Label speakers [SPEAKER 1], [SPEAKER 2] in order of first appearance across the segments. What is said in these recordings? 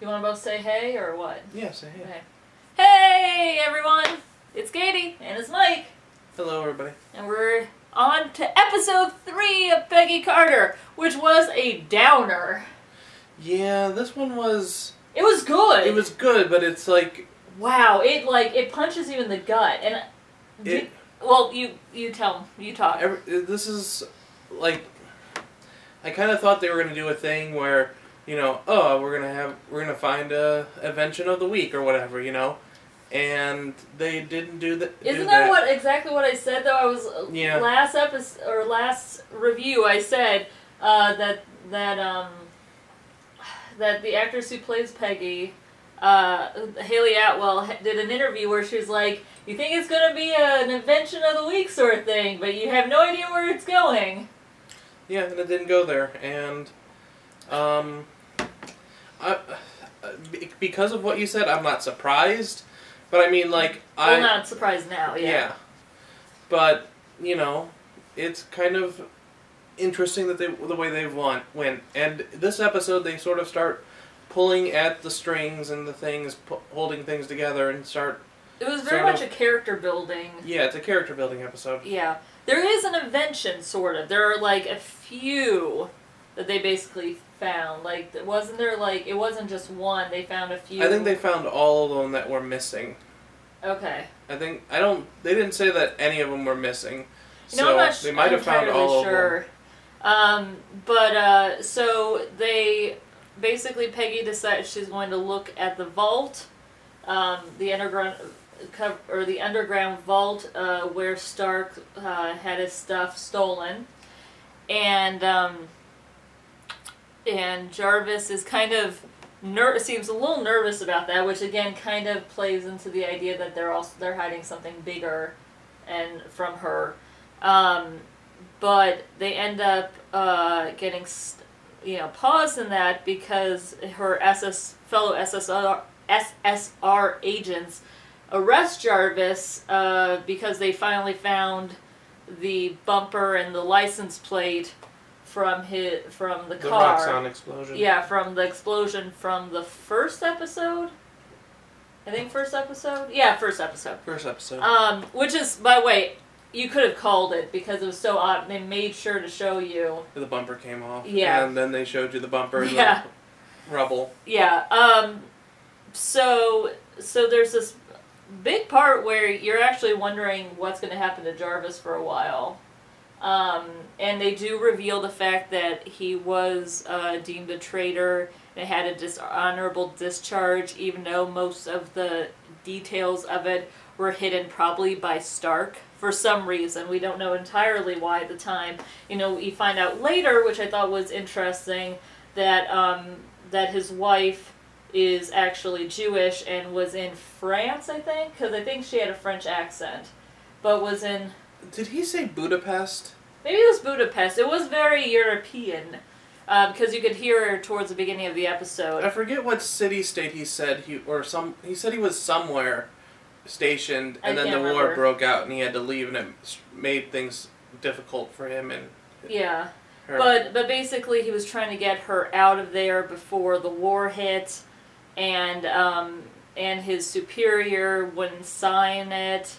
[SPEAKER 1] You want to both say hey or what?
[SPEAKER 2] Yeah, say hey.
[SPEAKER 1] Okay. Hey everyone! It's Katie and it's Mike.
[SPEAKER 2] Hello everybody.
[SPEAKER 1] And we're on to episode 3 of Peggy Carter, which was a downer.
[SPEAKER 2] Yeah, this one was...
[SPEAKER 1] It was good.
[SPEAKER 2] It was good, but it's like...
[SPEAKER 1] Wow, it punches you in the gut. And you tell them. You talk.
[SPEAKER 2] This is like... I kind of thought they were going to do a thing where, you know, oh, we're gonna find a invention of the week or whatever, you know, and they didn't do that.
[SPEAKER 1] Isn't that exactly what I said though? I was last episode or last review. I said that the actress who plays Peggy, Haley Atwell, did an interview where she was like, "You think it's gonna be an invention of the week sort of thing, but you have no idea where it's going."
[SPEAKER 2] Yeah, and it didn't go there, and because of what you said, I'm not surprised. But I mean, like,
[SPEAKER 1] I'm not surprised now. Yeah.
[SPEAKER 2] But you know, it's kind of interesting that the way they've went. And this episode, they sort of start pulling at the strings and the things, holding things together, and start.
[SPEAKER 1] It was very much a character building.
[SPEAKER 2] Yeah, it's a character building episode.
[SPEAKER 1] Yeah. There is an invention, sort of. There are, like, a few that they basically found. Like, wasn't there, like, it wasn't just one. They found a few.
[SPEAKER 2] I think they found all of them that were missing.
[SPEAKER 1] Okay.
[SPEAKER 2] They didn't say that any of them were missing.
[SPEAKER 1] No, I'm not
[SPEAKER 2] they might have found all
[SPEAKER 1] sure.
[SPEAKER 2] of them.
[SPEAKER 1] So they, basically Peggy decided she's going to look at the vault, the underground vault where Stark had his stuff stolen, and Jarvis is kind of seems a little nervous about that, which again kind of plays into the idea that they're hiding something bigger and from her, but they end up getting paused in that because her fellow SSR agents arrest Jarvis because they finally found the bumper and the license plate from the car. The
[SPEAKER 2] Roxxon explosion.
[SPEAKER 1] Yeah, from the explosion from the first episode. I think first episode? Yeah, first episode.
[SPEAKER 2] First episode.
[SPEAKER 1] Which is, by the way, you could have called it because it was so odd. They made sure to show you.
[SPEAKER 2] The bumper came off.
[SPEAKER 1] Yeah.
[SPEAKER 2] And then they showed you the bumper and the rubble.
[SPEAKER 1] Yeah. So there's this big part where you're actually wondering what's going to happen to Jarvis for a while. And they do reveal the fact that he was deemed a traitor and had a dishonorable discharge, even though most of the details of it were hidden probably by Stark for some reason. We don't know entirely why at the time. You know, we find out later, which I thought was interesting, that his wife is actually Jewish and was in France, I think, because I think she had a French accent, but was in...
[SPEAKER 2] Did he say Budapest? Maybe
[SPEAKER 1] it was Budapest. It was very European, because you could hear her towards the beginning of the episode.
[SPEAKER 2] I forget what city-state he said he said he was somewhere stationed, and then the war broke out and he had to leave, and it made things difficult for him and
[SPEAKER 1] her. But basically he was trying to get her out of there before the war hit, and his superior wouldn't sign it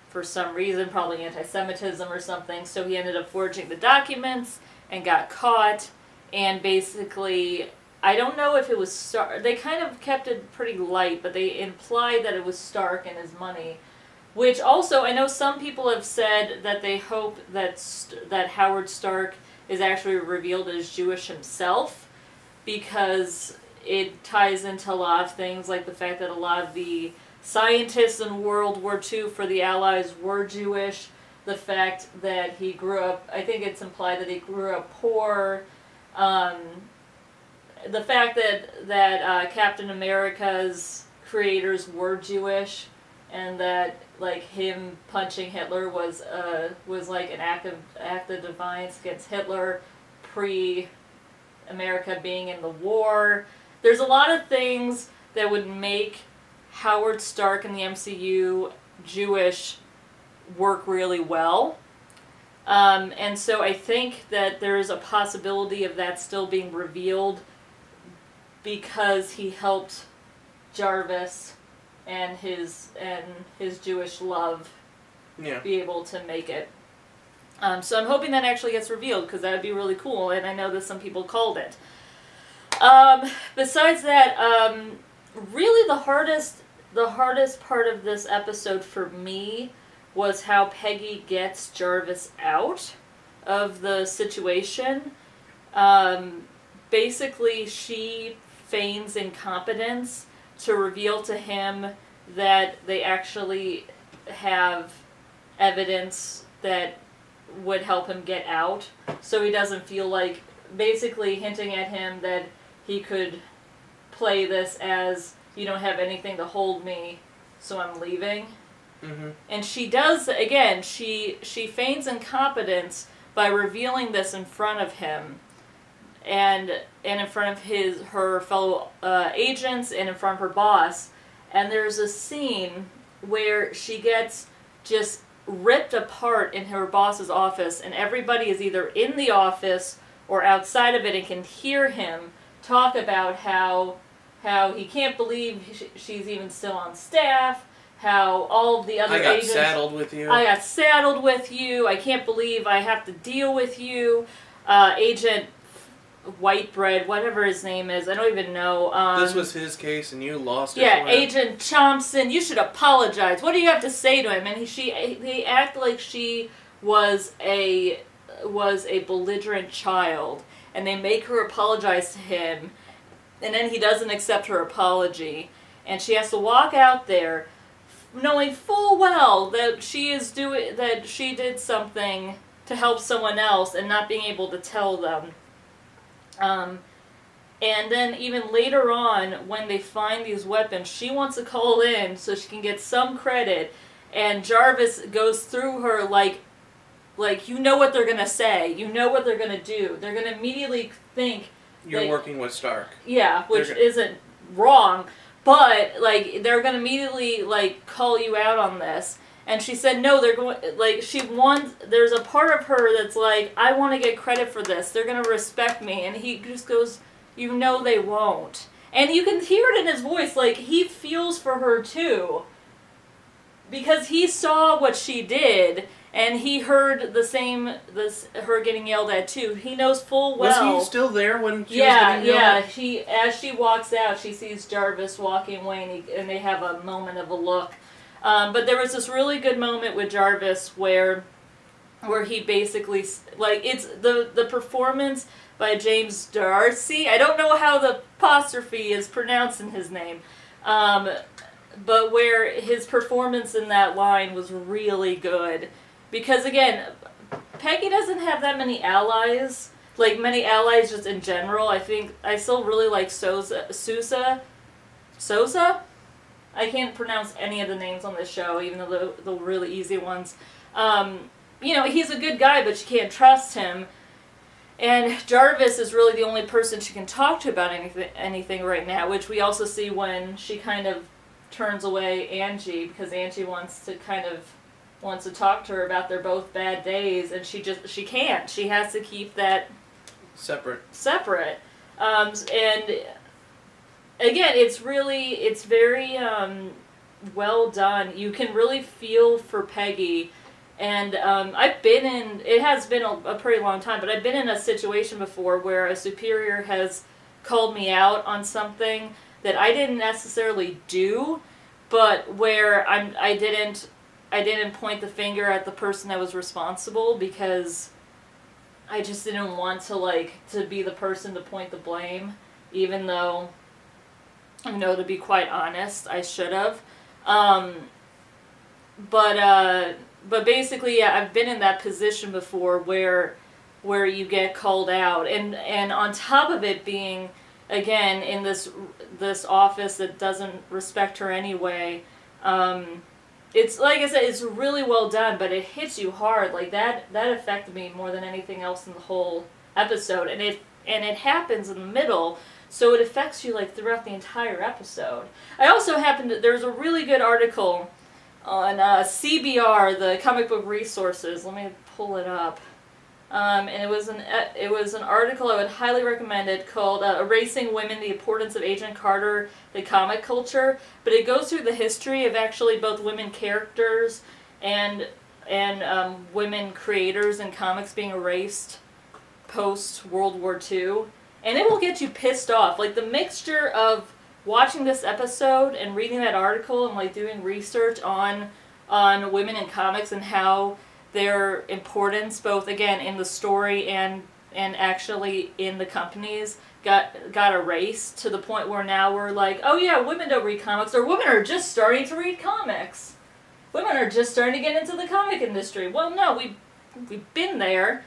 [SPEAKER 1] for some reason, probably anti-Semitism or something, so he ended up forging the documents and got caught, and basically, I don't know if it was Stark, they kind of kept it pretty light, but they implied that it was Stark and his money, which also, I know some people have said that they hope that Howard Stark is actually revealed as Jewish himself, because it ties into a lot of things, like the fact that a lot of the scientists in World War II for the Allies were Jewish, the fact that he grew up, I think it's implied that he grew up poor, the fact that Captain America's creators were Jewish, and that like him punching Hitler was like an act of defiance against Hitler, pre-America being in the war. There's a lot of things that would make Howard Stark in the MCU Jewish work really well. And so I think that there's a possibility of that still being revealed because he helped Jarvis and his Jewish love be able to make it. So I'm hoping that actually gets revealed, because that would be really cool, and I know that some people called it. Besides that, really the hardest part of this episode for me was how Peggy gets Jarvis out of the situation. Basically, she feigns incompetence to reveal to him that they actually have evidence that would help him get out, so he doesn't feel like, basically hinting at him that he could play this as, you don't have anything to hold me, so I'm leaving. Mm-hmm. And she does, again, she feigns incompetence by revealing this in front of him, and in front of her fellow agents, and in front of her boss. And there's a scene where she gets just ripped apart in her boss's office, and everybody is either in the office or outside of it and can hear him talk about how he can't believe she's even still on staff, how all of the other agents... I got saddled with you. I can't believe I have to deal with you. Agent Whitebread, whatever his name is, I don't even know.
[SPEAKER 2] This was his case and you lost it.
[SPEAKER 1] Yeah, Agent Thompson, you should apologize. What do you have to say to him? And they act like she was a belligerent child, and they make her apologize to him, and then he doesn't accept her apology, and she has to walk out there knowing full well that she did something to help someone else and not being able to tell them. And then even later on, when they find these weapons, she wants to call in so she can get some credit, and Jarvis goes through her like you know what they're gonna say, you know what they're gonna do. They're gonna immediately think
[SPEAKER 2] you're working with Stark.
[SPEAKER 1] Yeah, which isn't wrong, but like they're gonna immediately like call you out on this. And she said, no, they're going, like, there's a part of her that's like, I want to get credit for this. They're going to respect me. And he just goes, you know they won't. And you can hear it in his voice, like, he feels for her, too. Because he saw what she did, and he heard her getting yelled at, too. He knows full well. Was he still there when she was getting yelled at? Yeah. As she walks out, she sees Jarvis walking away, and they have a moment of a look. But there was this really good moment with Jarvis where he basically, like, it's the performance by James D'Arcy. I don't know how the apostrophe is pronounced in his name, but where his performance in that line was really good. Because, again, Peggy doesn't have that many allies, like, many allies just in general. I still really like Sousa? I can't pronounce any of the names on this show, even though the really easy ones. You know, he's a good guy, but you can't trust him. And Jarvis is really the only person she can talk to about anything right now, which we also see when she kind of turns away Angie, because Angie wants to talk to her about their both bad days, and she can't. She has to keep that separate. And again, it's very well done. You can really feel for Peggy, and it has been a pretty long time, but I've been in a situation before where a superior has called me out on something that I didn't necessarily do, but where I didn't point the finger at the person that was responsible, because I just didn't want to be the person to point the blame, even though, you know, to be quite honest, I should have. But basically, yeah, I've been in that position before where you get called out, and on top of it being, again, in this office that doesn't respect her anyway, it's, like I said, it's really well done, but it hits you hard. Like, that affected me more than anything else in the whole episode, and it happens in the middle. So it affects you, like, throughout the entire episode. I also there's a really good article on CBR, the Comic Book Resources. Let me pull it up. And it was an article I would highly recommend it called "Erasing Women: The Importance of Agent Carter, the Comic Culture." But it goes through the history of actually both women characters and women creators in comics being erased post World War II, and it will get you pissed off. Like the mixture of watching this episode and reading that article and like doing research on women in comics and how their importance, both again in the story and actually in the companies, got erased to the point where now we're like, oh yeah, women don't read comics, or women are just starting to read comics. Women are just starting to get into the comic industry. Well, no, we've been there.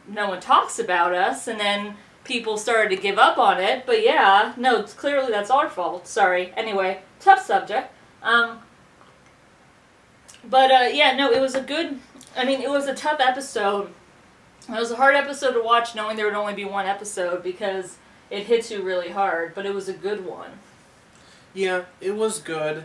[SPEAKER 1] No one talks about us, and then people started to give up on it. But yeah, no, clearly that's our fault. Sorry. Anyway, tough subject. Yeah, no, it was it was a tough episode. It was a hard episode to watch knowing there would only be one episode because it hits you really hard, but it was a good one.
[SPEAKER 2] Yeah, it was good.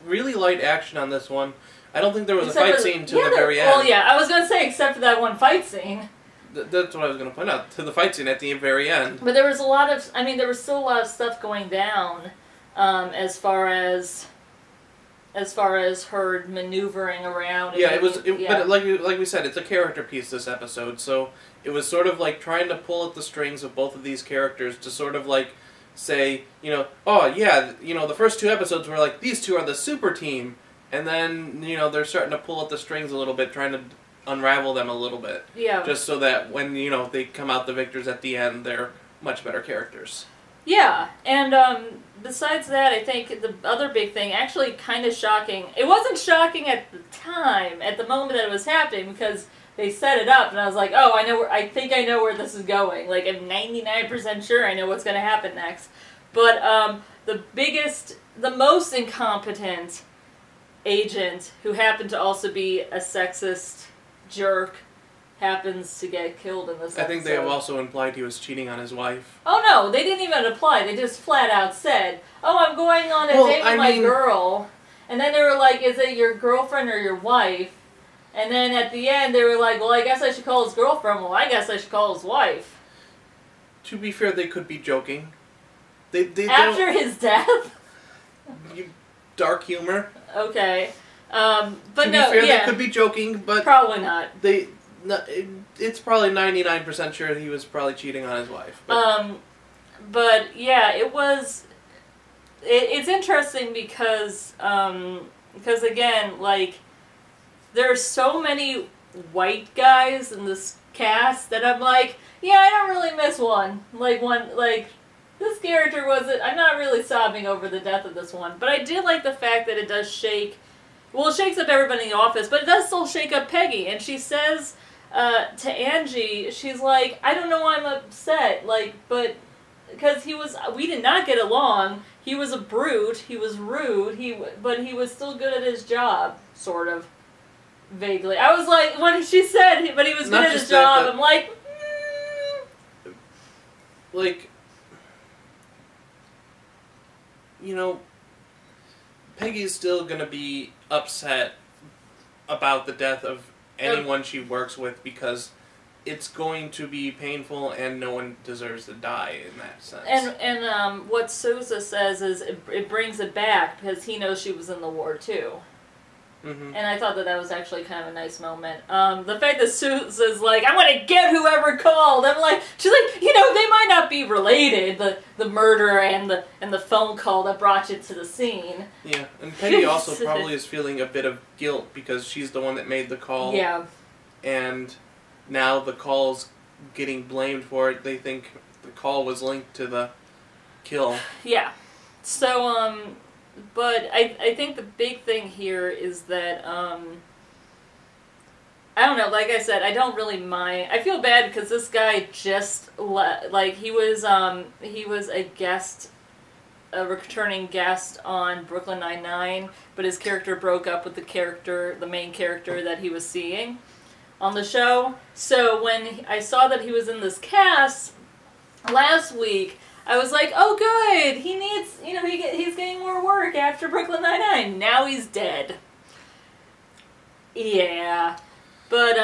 [SPEAKER 2] Really light action on this one. I don't think there was a fight scene to the very end.
[SPEAKER 1] Well, yeah, I was going to say except for that one fight scene.
[SPEAKER 2] That's what I was going to point out, to the fight scene at the very end.
[SPEAKER 1] But there was there was still a lot of stuff going down as far as her maneuvering around.
[SPEAKER 2] But like we said, it's a character piece, this episode, so it was sort of like trying to pull at the strings of both of these characters to sort of like say, the first two episodes were like, these two are the super team, and then, they're starting to pull at the strings a little bit, trying to unravel them a little bit.
[SPEAKER 1] Yeah.
[SPEAKER 2] Just so that when, they come out the victors at the end, they're much better characters.
[SPEAKER 1] Yeah, and besides that, I think the other big thing, actually kind of shocking, it wasn't shocking at the time, at the moment that it was happening, because they set it up, and I was like, oh, I think I know where this is going. Like, I'm 99% sure I know what's going to happen next. But the most incompetent agent, who happened to also be a sexist jerk, happens to get killed in this episode.
[SPEAKER 2] I think they have also implied he was cheating on his wife.
[SPEAKER 1] Oh no, they didn't even imply. They just flat out said, oh, I'm going on a date with my girl. And then they were like, is it your girlfriend or your wife? And then at the end they were like, well, I guess I should call his girlfriend. Well, I guess I should call his wife.
[SPEAKER 2] To be fair, they could be joking.
[SPEAKER 1] After his death?
[SPEAKER 2] Dark humor.
[SPEAKER 1] Okay. But to be
[SPEAKER 2] fair, they could be joking, but...
[SPEAKER 1] Probably not.
[SPEAKER 2] It's probably 99% sure he was probably cheating on his wife.
[SPEAKER 1] But yeah, it was... It's interesting because again, like, there are so many white guys in this cast that I'm like, yeah, I don't really miss one. This character wasn't... I'm not really sobbing over the death of this one. But I did like the fact that it does shake... Well, it shakes up everybody in the office, but it does still shake up Peggy. And she says to Angie, she's like, I don't know why I'm upset. But... Because we did not get along. He was a brute. He was rude. But he was still good at his job, sort of. Vaguely. I was like, when she said, but he was good at his job, I'm like...
[SPEAKER 2] Peggy's still going to be upset about the death of anyone she works with because it's going to be painful and no one deserves to die in that sense.
[SPEAKER 1] And what Sousa says is it brings it back because he knows she was in the war too. Mm-hmm. And I thought that was actually kind of a nice moment. The fact that Sousa's like, I'm going to get whoever called. I'm like, she's like, they might not be related, the murder and the phone call that brought you to the scene.
[SPEAKER 2] Yeah, and Peggy also probably is feeling a bit of guilt because she's the one that made the call.
[SPEAKER 1] Yeah. And
[SPEAKER 2] now the call's getting blamed for it. They think the call was linked to the kill.
[SPEAKER 1] Yeah. So, but I think the big thing here is that, I don't know, like I said, I don't really mind. I feel bad because this guy just, he was a returning guest on Brooklyn Nine-Nine, but his character broke up with the main character that he was seeing on the show. So when I saw that he was in this cast last week, I was like, oh good, he needs, he's getting more work after Brooklyn Nine-Nine. Now he's dead. Yeah. But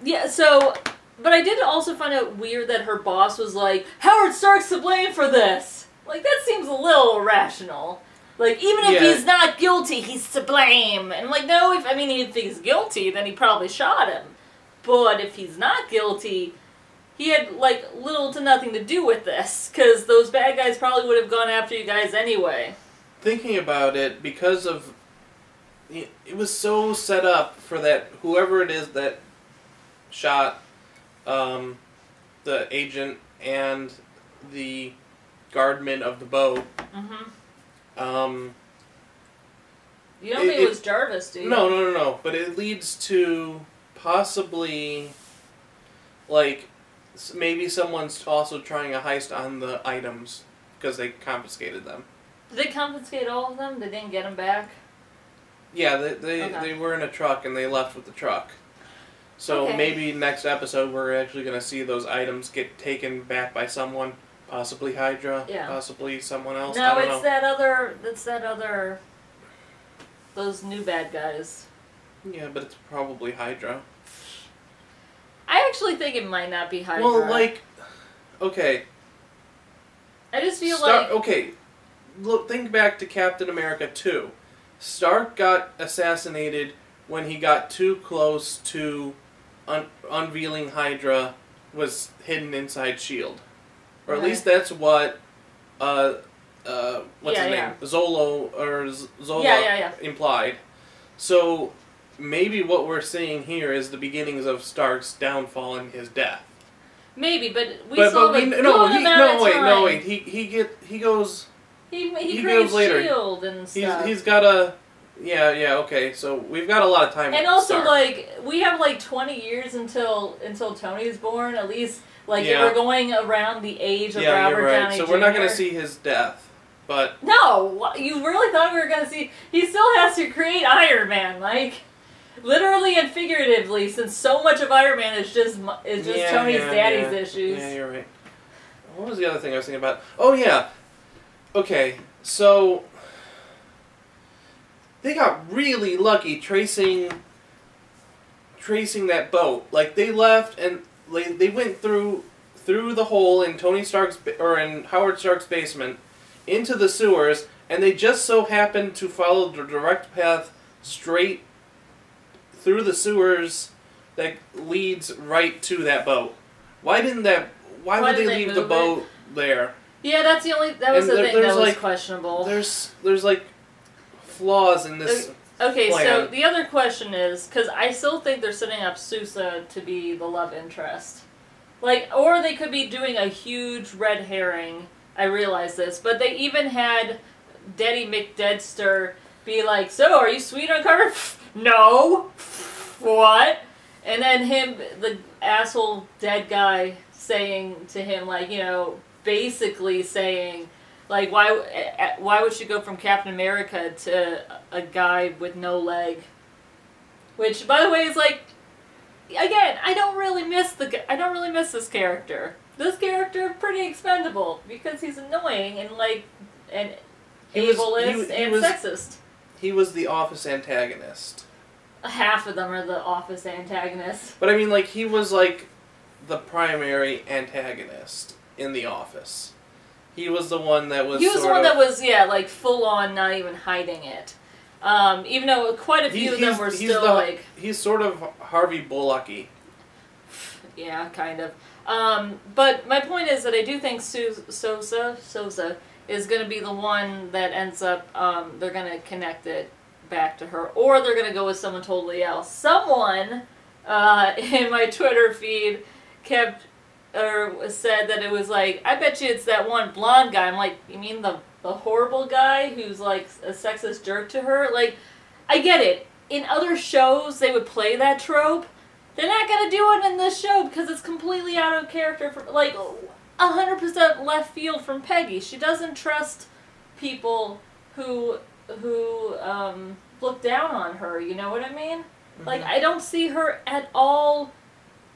[SPEAKER 1] Yeah, so, but I did also find it weird that her boss was like, Howard Stark's to blame for this. Like, that seems a little irrational. Like, even if he's not guilty, he's to blame. And I'm like, no, if he's guilty, then he probably shot him. But if he's not guilty, he had, like, little to nothing to do with this. Because those bad guys probably would have gone after you guys anyway.
[SPEAKER 2] Thinking about it, because of... It was so set up for that, whoever it is that shot the agent and the guardman of the boat.
[SPEAKER 1] Mm-hmm. You don't think it was Jarvis, do you?
[SPEAKER 2] No. But it leads to possibly, like, maybe someone's also trying a heist on the items because they confiscated them.
[SPEAKER 1] Did they confiscate all of them? They didn't get them back?
[SPEAKER 2] Yeah, they were in a truck and they left with the truck. So maybe next episode we're actually going to see those items get taken back by someone. Possibly Hydra, possibly someone else.
[SPEAKER 1] No, it's that other, those new bad guys.
[SPEAKER 2] Yeah, but it's probably Hydra.
[SPEAKER 1] I actually think it might not be Hydra.
[SPEAKER 2] Well, like, okay.
[SPEAKER 1] I just feel
[SPEAKER 2] okay, look, think back to Captain America 2. Stark got assassinated when he got too close to unveiling Hydra was hidden inside S.H.I.E.L.D. Or at least that's what, what's his name? Zola implied. So, maybe what we're seeing here is the beginnings of Stark's downfall and his death.
[SPEAKER 1] Maybe, but we saw the
[SPEAKER 2] wait. He goes...
[SPEAKER 1] He creates S.H.I.E.L.D. and stuff.
[SPEAKER 2] He's got a... Yeah, okay. So we've got a lot of time.
[SPEAKER 1] And also, like, we have like 20 years until Tony's born. At least, like, if we're going around the age of Robert Downey Jr.
[SPEAKER 2] So we're not going to see his death, but
[SPEAKER 1] no, you really thought we were going to see? He still has to create Iron Man, like, literally and figuratively, since so much of Iron Man is just Tony's daddy's issues.
[SPEAKER 2] Yeah, you're right. What was the other thing I was thinking about? Oh yeah. Okay, so they got really lucky tracing that boat. Like, they left and they went through the hole in in Howard Stark's basement into the sewers, and they just so happened to follow the direct path straight through the sewers that leads right to that boat. Why would they leave the boat there?
[SPEAKER 1] Yeah, that was the thing that was questionable.
[SPEAKER 2] There's like flaws in this
[SPEAKER 1] Okay,
[SPEAKER 2] plan.
[SPEAKER 1] so the other question is, because I still think they're setting up Sousa to be the love interest. Like, or they could be doing a huge red herring. I realize this, but they even had Daddy McDeadster be like, "So, are you sweet on Carter?" No. What? And then the asshole dead guy, saying to him, like, basically saying, like, why would she go from Captain America to a guy with no leg? Which, by the way, is like, again, I don't really miss this character. This character pretty expendable because he's annoying and ableist and sexist.
[SPEAKER 2] He was the Office antagonist.
[SPEAKER 1] Half of them are the Office antagonists.
[SPEAKER 2] But I mean, like, he was like the primary antagonist in The Office. He was the one that was.
[SPEAKER 1] Like, full on, not even hiding it. Even though quite a few of them were still like.
[SPEAKER 2] He's sort of Harvey Bullocky.
[SPEAKER 1] Yeah, kind of. But my point is that I do think Sousa is going to be the one that ends up. They're going to connect it back to her, or they're going to go with someone totally else. Someone in my Twitter feed said that it was like, I bet you it's that one blonde guy. I'm like, you mean the horrible guy who's like a sexist jerk to her? Like, I get it. In other shows, they would play that trope. They're not going to do it in this show because it's completely out of character. For, like, 100% left field from Peggy. She doesn't trust people who look down on her. You know what I mean? Mm-hmm. Like, I don't see her at all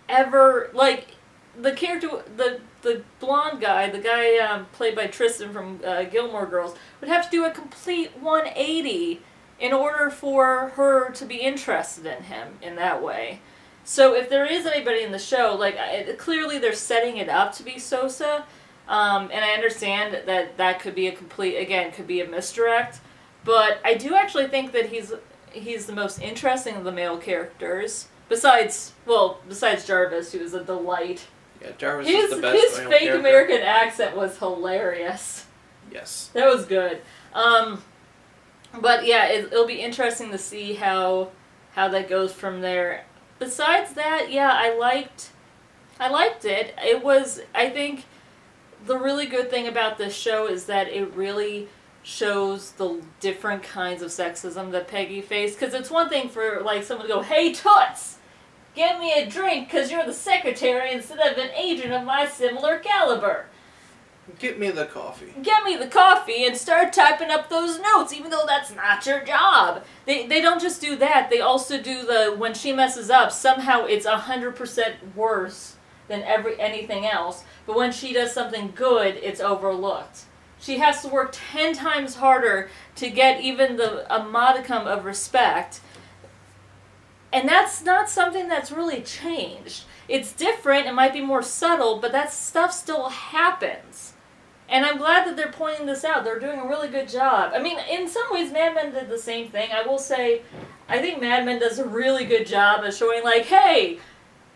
[SPEAKER 1] ever, like, the character, the blonde guy, the guy played by Tristan from Gilmore Girls, would have to do a complete 180 in order for her to be interested in him in that way. So if there is anybody in the show, like, clearly they're setting it up to be Sosa, and I understand that that could be could be a misdirect, but I do actually think that he's the most interesting of the male characters, besides Jarvis, who is a delight.
[SPEAKER 2] Yeah, Jarvis is the best
[SPEAKER 1] His
[SPEAKER 2] male
[SPEAKER 1] fake
[SPEAKER 2] character.
[SPEAKER 1] American accent was hilarious.
[SPEAKER 2] Yes.
[SPEAKER 1] That was good. But yeah, it'll be interesting to see how that goes from there. Besides that, yeah, I liked it. It was, I think, the really good thing about this show is that it really shows the different kinds of sexism that Peggy faced. Because it's one thing for, like, someone to go, "Hey, Toots, get me a drink because you're the secretary instead of an agent of my similar caliber.
[SPEAKER 2] Get me the coffee.
[SPEAKER 1] Get me the coffee and start typing up those notes, even though that's not your job." They don't just do that. They also do when she messes up, somehow it's 100% worse than anything else. But when she does something good, it's overlooked. She has to work 10 times harder to get even a modicum of respect. And that's not something that's really changed. It's different, it might be more subtle, but that stuff still happens. And I'm glad that they're pointing this out. They're doing a really good job. I mean, in some ways, Mad Men did the same thing. I will say, I think Mad Men does a really good job of showing, like, hey,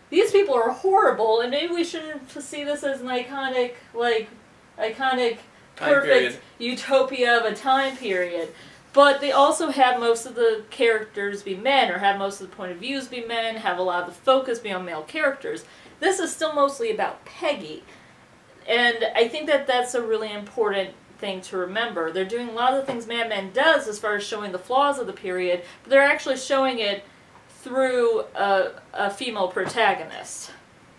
[SPEAKER 1] these people are horrible, and maybe we shouldn't see this as an iconic, perfect utopia of a time period. But they also have most of the characters be men, or have most of the point of views be men, have a lot of the focus be on male characters. This is still mostly about Peggy. And I think that that's a really important thing to remember. They're doing a lot of the things Mad Men does as far as showing the flaws of the period, but they're actually showing it through a female protagonist,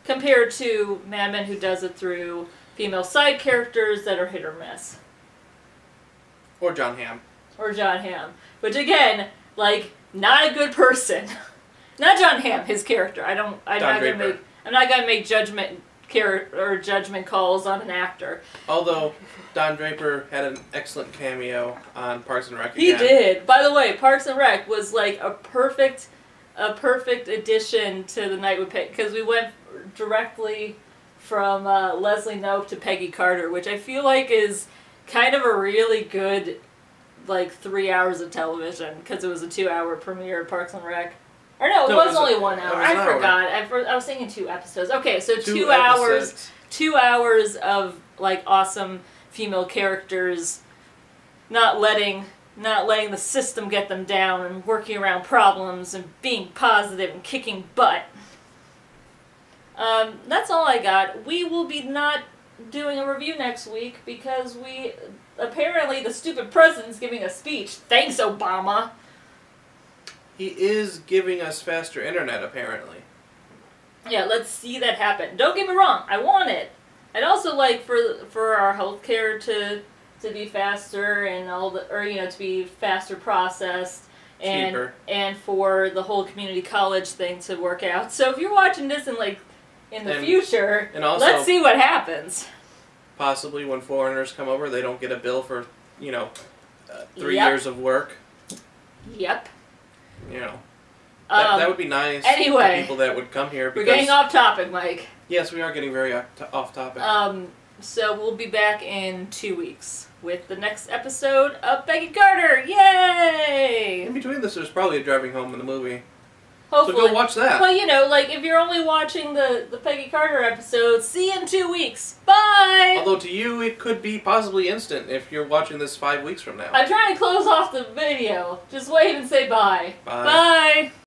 [SPEAKER 1] compared to Mad Men, who does it through female side characters that are hit or miss.
[SPEAKER 2] Or John Hamm.
[SPEAKER 1] Or John Hamm. Which, again, like, not a good person. Not John Hamm, his character. I'm not gonna make judgment calls on an actor.
[SPEAKER 2] Although Don Draper had an excellent cameo on Parks and Rec again.
[SPEAKER 1] He did. By the way, Parks and Rec was like a perfect addition to The Night with Peggy, because we went directly from Leslie Knope to Peggy Carter, which I feel like is kind of a really good, like, 3 hours of television, because it was a 2-hour premiere of Parks and Rec. Or no, it was only 1 hour. I forgot. I was thinking 2 episodes. Okay, so 2 hours. 2 hours of, like, awesome female characters not letting the system get them down, and working around problems and being positive and kicking butt. That's all I got. We will be not doing a review next week because apparently the stupid president's giving a speech. Thanks, Obama.
[SPEAKER 2] He is giving us faster internet, apparently.
[SPEAKER 1] Yeah, let's see that happen. Don't get me wrong, I want it. I'd also like for our healthcare to be faster, and to be faster processed, and cheaper, and for the whole community college thing to work out. So if you're watching this in the future, and also, let's see what happens.
[SPEAKER 2] Possibly when foreigners come over, they don't get a bill for 3 years of work.
[SPEAKER 1] Yep.
[SPEAKER 2] That would be nice.
[SPEAKER 1] Anyway,
[SPEAKER 2] for people that would come here.
[SPEAKER 1] We're getting off topic, Mike.
[SPEAKER 2] Yes, we are getting very off topic.
[SPEAKER 1] So we'll be back in 2 weeks with the next episode of Peggy Carter. Yay!
[SPEAKER 2] In between this, there's probably a driving home in the movie.
[SPEAKER 1] Hopefully.
[SPEAKER 2] So go watch that.
[SPEAKER 1] Well, if you're only watching the Peggy Carter episode, see you in 2 weeks. Bye!
[SPEAKER 2] Although to you, it could be possibly instant if you're watching this 5 weeks from now.
[SPEAKER 1] I'm trying to close off the video. Just wave and say bye.
[SPEAKER 2] Bye.
[SPEAKER 1] Bye!